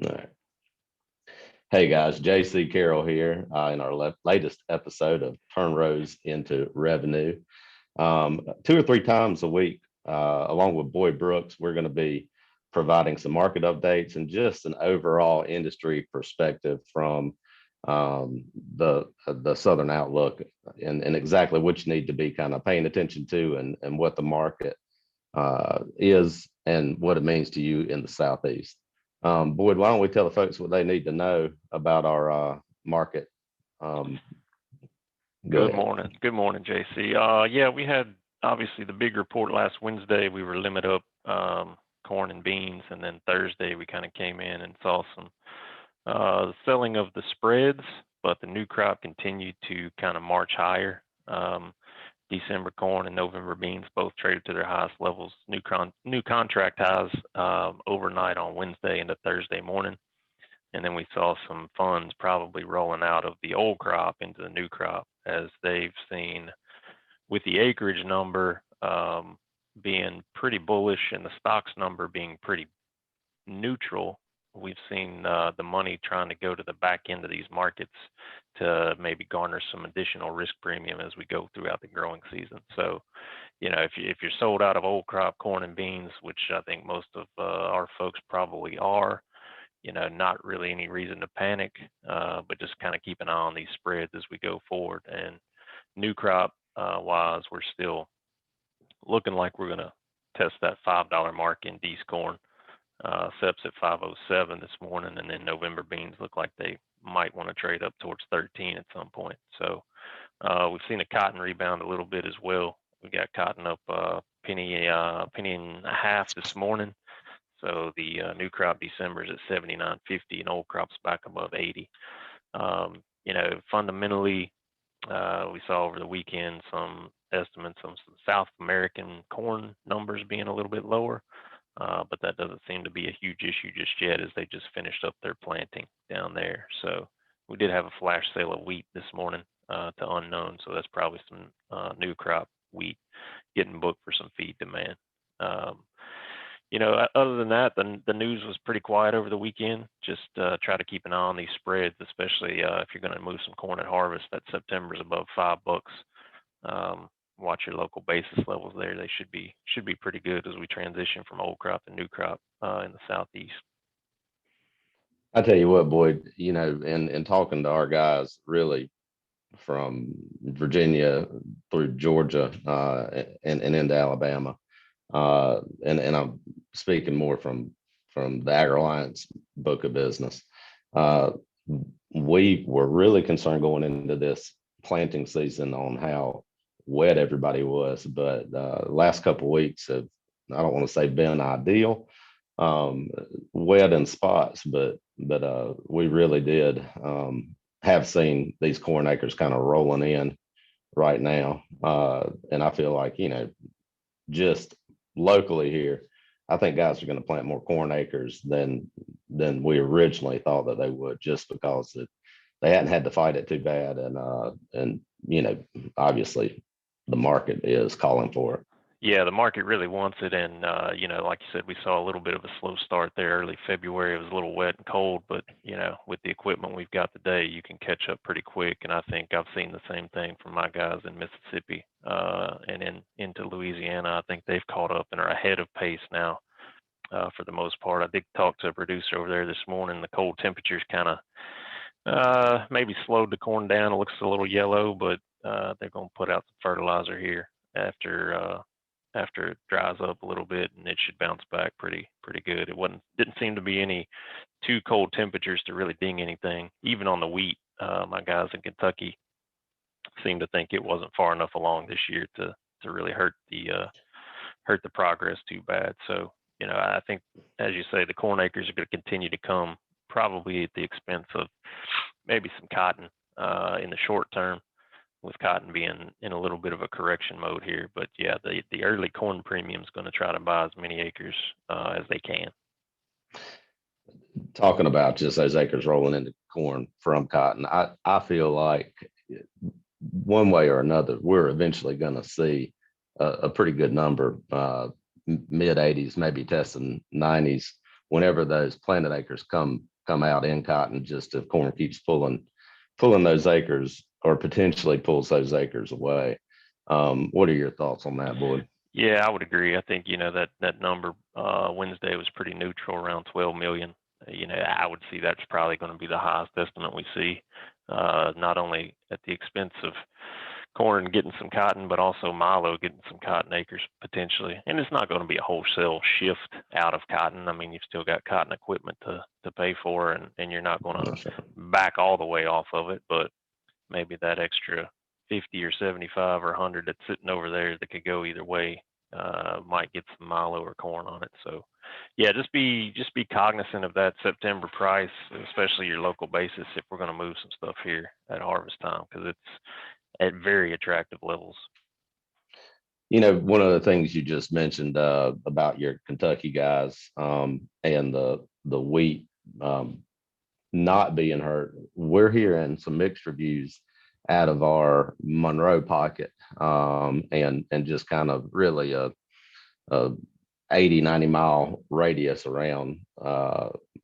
All right. Hey guys, JC Carroll here in our latest episode of Turn Rows into Revenue. 2 or 3 times a week, along with Boyd Brooks, we're going to be providing some market updates and just an overall industry perspective from the Southern outlook and exactly what you need to be kind of paying attention to and what the market is and what it means to you in the Southeast. Boyd, why don't we tell the folks what they need to know about our market? Um, Go Good ahead. morning. Good morning, JC. Yeah, we had obviously the big report last Wednesday. We were limit up corn and beans, and then Thursday we kind of came in and saw some selling of the spreads, but the new crop continued to kind of march higher. December corn and November beans both traded to their highest levels, new contract highs overnight on Wednesday into Thursday morning. And then we saw some funds probably rolling out of the old crop into the new crop as they've seen with the acreage number being pretty bullish and the stocks number being pretty neutral. We've seen the money trying to go to the back end of these markets to maybe garner some additional risk premium as we go throughout the growing season. So, if you're sold out of old crop corn and beans, which I think most of our folks probably are, not really any reason to panic, but just kind of keep an eye on these spreads as we go forward. And new crop wise, we're still looking like we're going to test that $5 mark in D's corn. SEP's at 507 this morning, and then November beans look like they might want to trade up towards 13 at some point. So we've seen a cotton rebound a little bit as well. We got cotton up penny and a half this morning. So the new crop December is at 79.50, and old crop's back above 80. Fundamentally, we saw over the weekend some estimates of some South American corn numbers being a little bit lower. But that doesn't seem to be a huge issue just yet as they just finished up their planting down there. So we did have a flash sale of wheat this morning to unknown. So that's probably some new crop wheat getting booked for some feed demand. Other than that, the news was pretty quiet over the weekend. Just try to keep an eye on these spreads, especially if you're going to move some corn at harvest. That September's above $5. Watch your local basis levels there. They should be pretty good as we transition from old crop to new crop in the Southeast. I tell you what, Boyd, in talking to our guys really from Virginia through Georgia and into Alabama, and I'm speaking more from the Agri-Alliance book of business. We were really concerned going into this planting season on how wet everybody was, but last couple of weeks have, I don't want to say been ideal, wet in spots, but we really did have seen these corn acres kind of rolling in right now, and I feel like just locally here, I think guys are going to plant more corn acres than we originally thought that they would, just because they hadn't had to fight it too bad, and obviously the market is calling for it. Yeah, the market really wants it, and like you said, we saw a little bit of a slow start there early February. It was a little wet and cold, but with the equipment we've got today, you can catch up pretty quick. And I think I've seen the same thing from my guys in Mississippi and into Louisiana. I think they've caught up and are ahead of pace now for the most part. I did talk to a producer over there this morning. The cold temperatures kind of maybe slowed the corn down. It looks a little yellow, but they're going to put out some fertilizer here after it dries up a little bit, and it should bounce back pretty good. Didn't seem to be any too cold temperatures to really ding anything. Even on the wheat, my guys in Kentucky seem to think it wasn't far enough along this year to really hurt the progress too bad. So I think, as you say, the corn acres are going to continue to come, probably at the expense of maybe some cotton in the short term, with cotton being in a little bit of a correction mode here. But yeah, the early corn premium is going to try to buy as many acres as they can. Talking about just those acres rolling into corn from cotton, I feel like one way or another, we're eventually going to see a pretty good number, mid 80s, maybe testing 90s, whenever those planted acres come come out in cotton, just if corn keeps pulling those acres, or potentially pulls those acres away. What are your thoughts on that, Boyd? Yeah, I would agree. I think, that number Wednesday was pretty neutral, around 12 million. I would see that's probably going to be the highest estimate we see, not only at the expense of corn getting some cotton, but also milo getting some cotton acres potentially. And it's not going to be a wholesale shift out of cotton. I mean, you've still got cotton equipment to pay for, and you're not going to back all the way off of it, but maybe that extra 50 or 75 or 100 that's sitting over there that could go either way might get some milo or corn on it. So yeah, just be cognizant of that September price, especially your local basis, if we're going to move some stuff here at harvest time, because it's at very attractive levels. One of the things you just mentioned about your Kentucky guys, and the wheat not being hurt, we're hearing some mixed reviews out of our Monroe pocket, and just kind of really a 80-90 mile radius around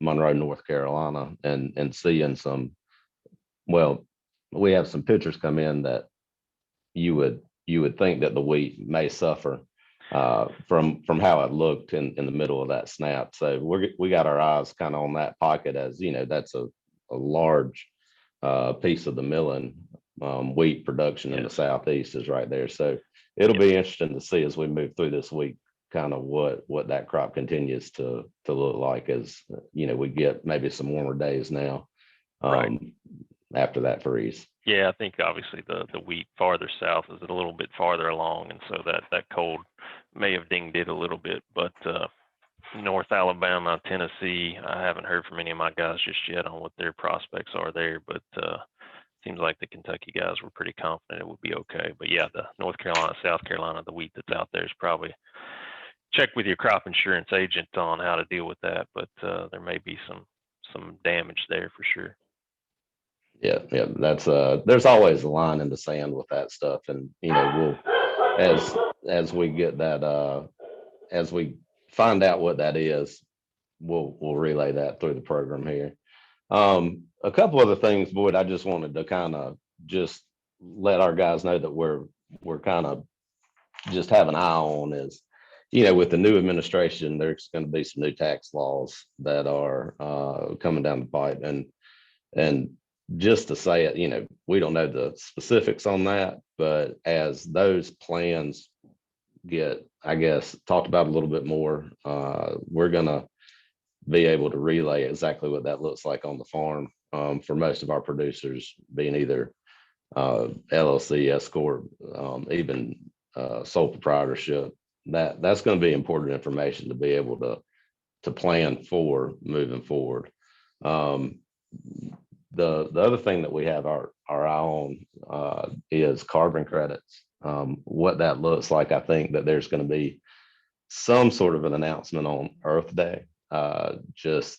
Monroe, North Carolina, and seeing some, well, we have some pictures come in that you would think that the wheat may suffer from how it looked in the middle of that snap. So we got our eyes kind of on that pocket, as that's a large piece of the milling wheat production in the Southeast is right there. So it'll be interesting to see as we move through this week, kind of what that crop continues to look like, as we get maybe some warmer days now, after that freeze. Yeah, I think obviously the wheat farther south is a little bit farther along, and so that cold may have dinged it a little bit. But North Alabama, Tennessee, I haven't heard from any of my guys just yet on what their prospects are there, but seems like the Kentucky guys were pretty confident it would be okay. But yeah, the North Carolina, South Carolina, the wheat that's out there is probably, check with your crop insurance agent on how to deal with that, but there may be some damage there for sure. Yeah, that's there's always a line in the sand with that stuff, and we'll, as we get that, as we find out what that is, we'll relay that through the program here. A couple other things, Boyd, I just wanted to kind of just let our guys know that we're kind of just have an eye on is, with the new administration, there's going to be some new tax laws that are coming down the pipe, and just to say it, we don't know the specifics on that, but as those plans get, I guess, talked about a little bit more, we're going to be able to relay exactly what that looks like on the farm, for most of our producers, being either LLC, S corp, even sole proprietorship. That's going to be important information to be able to plan for moving forward. The other thing that we have our eye on is carbon credits. What that looks like, I think that there's going to be some sort of an announcement on Earth Day, just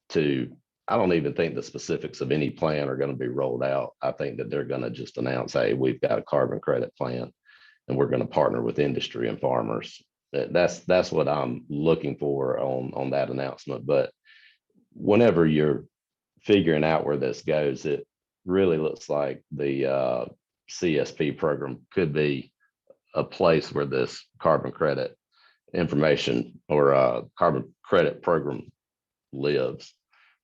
to, I don't even think the specifics of any plan are going to be rolled out. I think that they're going to just announce, hey, we've got a carbon credit plan, and we're going to partner with industry and farmers. That's what I'm looking for on that announcement. But whenever you're figuring out where this goes, it really looks like the CSP program could be a place where this carbon credit information or carbon credit program lives.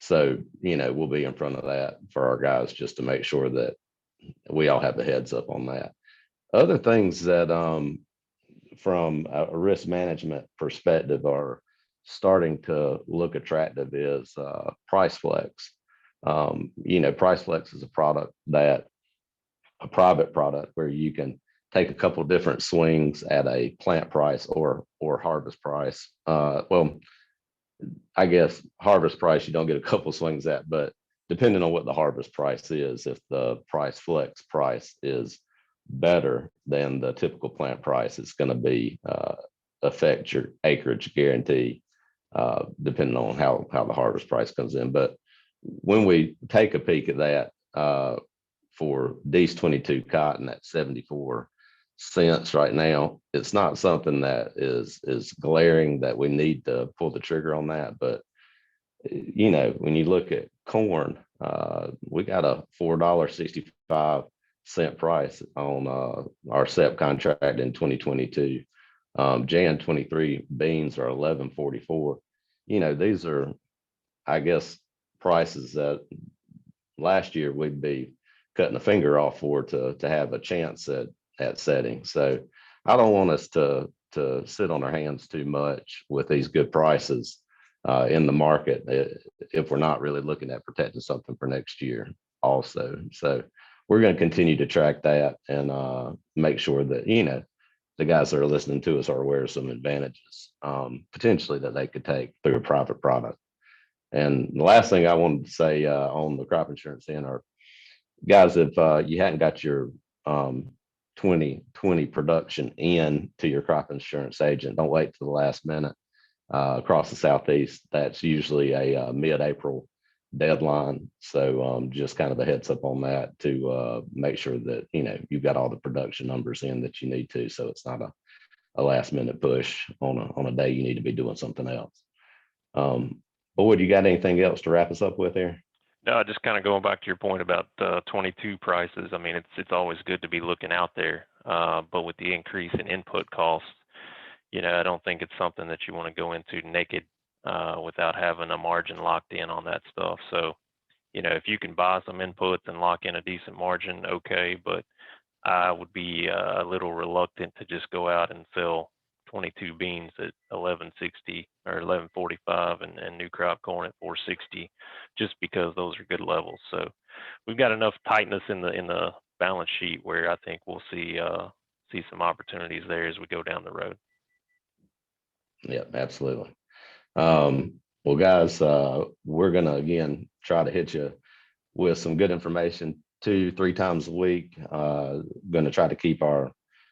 So, we'll be in front of that for our guys, just to make sure that we all have the heads up on that. Other things that from a risk management perspective are starting to look attractive is price flex. Price flex is a private product where you can take a couple of different swings at a plant price or harvest price. Well, I guess harvest price you don't get a couple of swings at, but depending on what the harvest price is, if the price flex price is better than the typical plant price, it's going to be affect your acreage guarantee, depending on how the harvest price comes in. But when we take a peek at that, for D's 22 cotton at 74 cents right now, it's not something that is glaring that we need to pull the trigger on that, but you know, when you look at corn, we got a $4.65 price on our SEP contract in 2022. Jan 23 beans are 11.44. You know, these are, I guess, prices that last year we'd be cutting a finger off for to have a chance at setting. So I don't want us to sit on our hands too much with these good prices in the market if we're not really looking at protecting something for next year also. So we're going to continue to track that and make sure that, you know, the guys that are listening to us are aware of some advantages potentially that they could take through a private product. And the last thing I wanted to say on the crop insurance end are, guys, if you hadn't got your 2020 production in to your crop insurance agent, don't wait to the last minute. Across the Southeast, that's usually a mid-April deadline. So just kind of a heads up on that to make sure that, you know, you've got all the production numbers in that you need to, so it's not a last minute push on a day you need to be doing something else. Boyd, you got anything else to wrap us up with here? No, just kind of going back to your point about 22 prices. I mean, it's always good to be looking out there, but with the increase in input costs, you know, I don't think it's something that you want to go into naked without having a margin locked in on that stuff. So, you know, if you can buy some inputs and lock in a decent margin, okay, but I would be a little reluctant to just go out and sell 22 beans at 11.60 or 11.45 and new crop corn at 4.60, just because those are good levels. So we've got enough tightness in the balance sheet where I think we'll see some opportunities there as we go down the road. Yeah, absolutely. Well, guys, we're going to, again, try to hit you with some good information 2-3 times a week. Going to try to keep our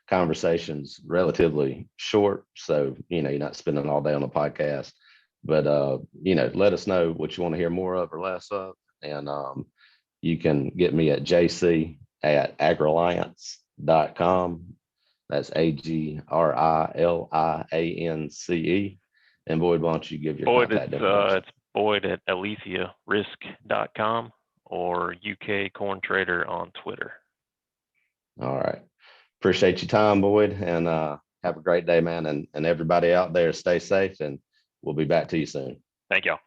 conversations relatively short. So, you know, you're not spending all day on a podcast, but, you know, let us know what you want to hear more of or less of. And you can get me at jc@agrilliance.com. That's AGRILIANCE. And Boyd, why don't you give your Boyd, contact information? it's Boyd at aletheiarisk.com or UK Corn Trader on Twitter. All right. Appreciate your time, Boyd, and have a great day, man. And everybody out there, stay safe, and we'll be back to you soon. Thank y'all.